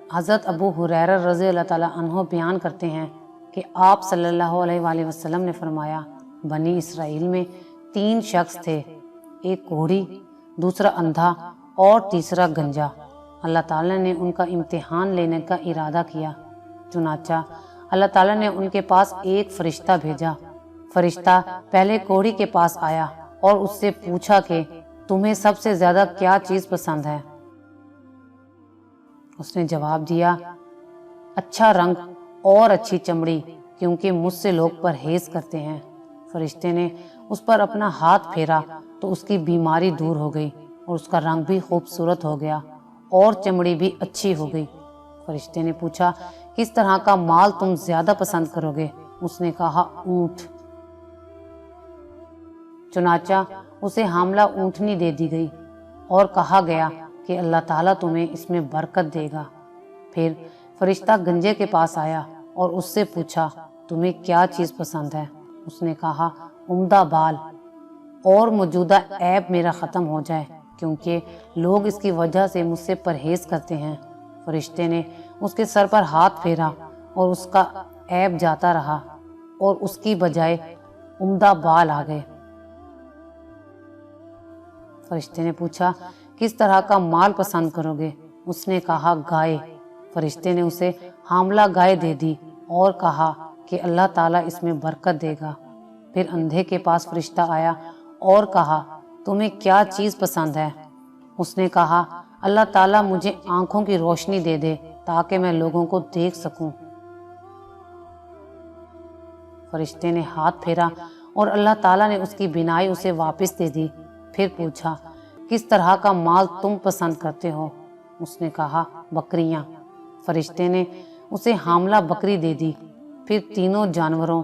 हज़रत अबू हुरैरा रज़ी अल्लाह ताला अन्हो बयान करते हैं कि आप सल्लल्लाहु अलैहि वसल्लम ने फरमाया, बनी इसराइल में 3 शख्स थे, एक कोढ़ी, दूसरा अंधा और तीसरा गंजा। अल्लाह ताला ने उनका इम्तिहान लेने का इरादा किया। चुनाचा अल्लाह ताला ने उनके पास एक फरिश्ता भेजा। फरिश्ता पहले कोढ़ी के पास आया और उससे पूछा कि तुम्हें सबसे ज़्यादा क्या चीज़ पसंद है। उसने जवाब दिया, अच्छा रंग और अच्छी चमड़ी, क्योंकि मुझसे लोग परहेज करते हैं। फरिश्ते ने उस पर अपना हाथ फेरा तो उसकी बीमारी दूर हो गई और उसका रंग भी खूबसूरत हो गया और चमड़ी भी अच्छी हो गई। फरिश्ते ने पूछा, किस तरह का माल तुम ज्यादा पसंद करोगे? उसने कहा, ऊंट। चुनाचा उसे हामला ऊंटनी दे दी गई और कहा गया कि अल्लाह ताला तुम्हें इसमें बरकत देगा। फिर फरिश्ता गंजे के पास आया और उससे पूछा, तुम्हें क्या चीज़ पसंद है? उसने कहा, उम्दा बाल और मौजूदा ऐब मेरा ख़त्म हो जाए, क्योंकि लोग इसकी वजह से मुझसे परहेज करते हैं। फरिश्ते ने उसके सर पर हाथ फेरा और उसका ऐब जाता रहा और उसकी बजाय उम्दा बाल आ गए। फरिश्ते ने पूछा, किस तरह का माल पसंद करोगे? उसने कहा, गाय। फरिश्ते ने उसे हामला गाय दे दी और कहा कि अल्लाह ताला इसमें बरकत देगा। फिर अंधे के पास फरिश्ता आया और कहा, तुम्हें क्या चीज़ पसंद है? उसने कहा, अल्लाह ताला मुझे आंखों की रोशनी दे दे ताकि मैं लोगों को देख सकूं। फरिश्ते ने हाथ फेरा और अल्लाह ताला ने उसकी बिनाई उसे वापस दे दी। फिर पूछा, किस तरह का माल तुम पसंद करते हो? उसने कहा, बकरियां। फरिश्ते ने उसे हामला बकरी दे दी। फिर तीनों जानवरों,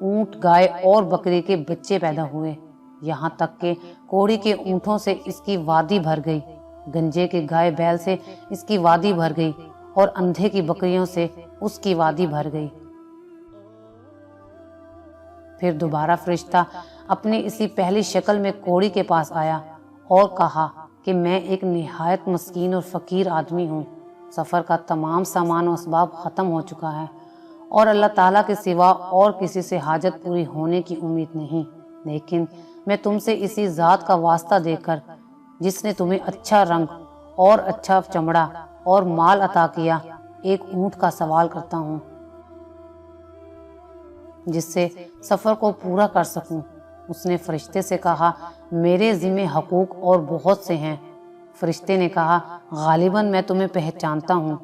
ऊंट, गाय और बकरी के बच्चे पैदा हुए, यहाँ तक कि कोढ़ी के ऊँटों से इसकी वादी भर गई, गंजे के गाय बैल से इसकी वादी भर गई और अंधे की बकरियों से उसकी वादी भर गई। फिर दोबारा फरिश्ता अपनी इसी पहली शक्ल में कोढ़ी के पास आया और कहा कि मैं एक निहायत मस्कीन और फ़कीर आदमी हूँ। सफ़र का तमाम सामान और असबाब ख़त्म हो चुका है और अल्लाह ताला के सिवा और किसी से हाजत पूरी होने की उम्मीद नहीं, लेकिन मैं तुमसे इसी ज़ात का वास्ता देकर जिसने तुम्हें अच्छा रंग और अच्छा चमड़ा और माल अता किया, एक ऊँट का सवाल करता हूँ जिससे सफ़र को पूरा कर सकूं। उसने फरिश्ते से कहा, मेरे ज़िम्मे हकूक़ और बहुत से हैं। फरिश्ते ने कहा, गालिबन मैं तुम्हें पहचानता हूँ।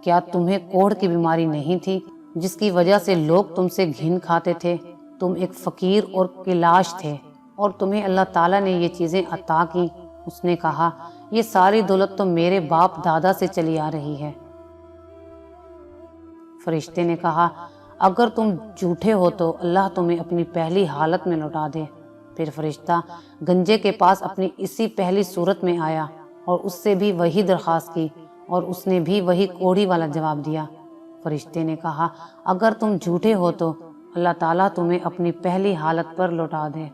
क्या तुम्हें कोढ़ की बीमारी नहीं थी जिसकी वजह से लोग तुमसे घिन खाते थे? तुम एक फ़कीर और किलाश थे और तुम्हें अल्लाह ताला ने ये चीज़ें अता की। उसने कहा, ये सारी दौलत तो मेरे बाप दादा से चली आ रही है। फरिश्ते ने कहा, अगर तुम झूठे हो तो अल्लाह तुम्हें अपनी पहली हालत में लौटा दे। फिर फरिश्ता गंजे के पास अपनी इसी पहली सूरत में आया और उससे भी वही दरख्वास्त की और उसने भी वही कोढ़ी वाला जवाब दिया। फरिश्ते ने कहा, अगर तुम झूठे हो तो अल्लाह ताला तुम्हें अपनी पहली हालत पर लौटा दे।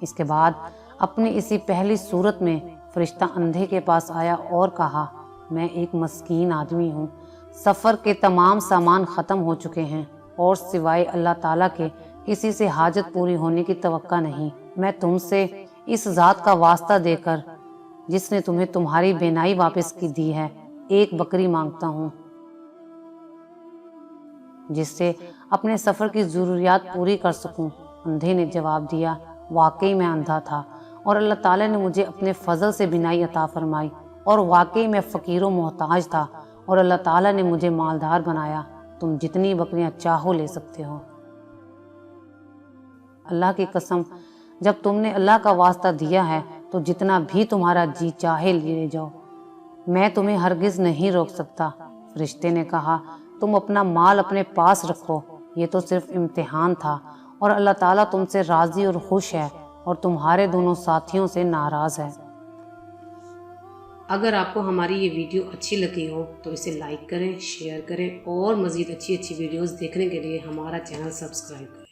इसके बाद अपनी इसी पहली सूरत में फरिश्ता अंधे के पास आया और कहा, मैं एक मस्कीन आदमी हूँ। सफ़र के तमाम सामान ख़त्म हो चुके हैं और सिवाय अल्लाह ताला के किसी से हाजत पूरी होने की तवक्का नहीं। मैं तुमसे इस ज़ात का वास्ता देकर जिसने तुम्हें तुम्हारी बेनाई वापस की दी है, एक बकरी मांगता हूँ जिससे अपने सफ़र की ज़रूरियात पूरी कर सकूँ। अंधे ने जवाब दिया, वाकई मैं अंधा था और अल्लाह ताला ने मुझे अपने फ़ज़ल से बिनाई अता फरमाई और वाकई मैं फ़कीर व मोहताज था और अल्लाह ताला ने मुझे मालदार बनाया। तुम जितनी बकरियां चाहो ले सकते हो। अल्लाह की कसम, जब तुमने अल्लाह का वास्ता दिया है तो जितना भी तुम्हारा जी चाहे ले जाओ, मैं तुम्हें हरगिज़ नहीं रोक सकता। फरिश्ते ने कहा, तुम अपना माल अपने पास रखो, ये तो सिर्फ इम्तिहान था और अल्लाह ताला तुमसे राज़ी और खुश है और तुम्हारे दोनों साथियों से नाराज़ है। अगर आपको हमारी ये वीडियो अच्छी लगी हो तो इसे लाइक करें, शेयर करें और मज़ीद अच्छी वीडियोस देखने के लिए हमारा चैनल सब्सक्राइब करें।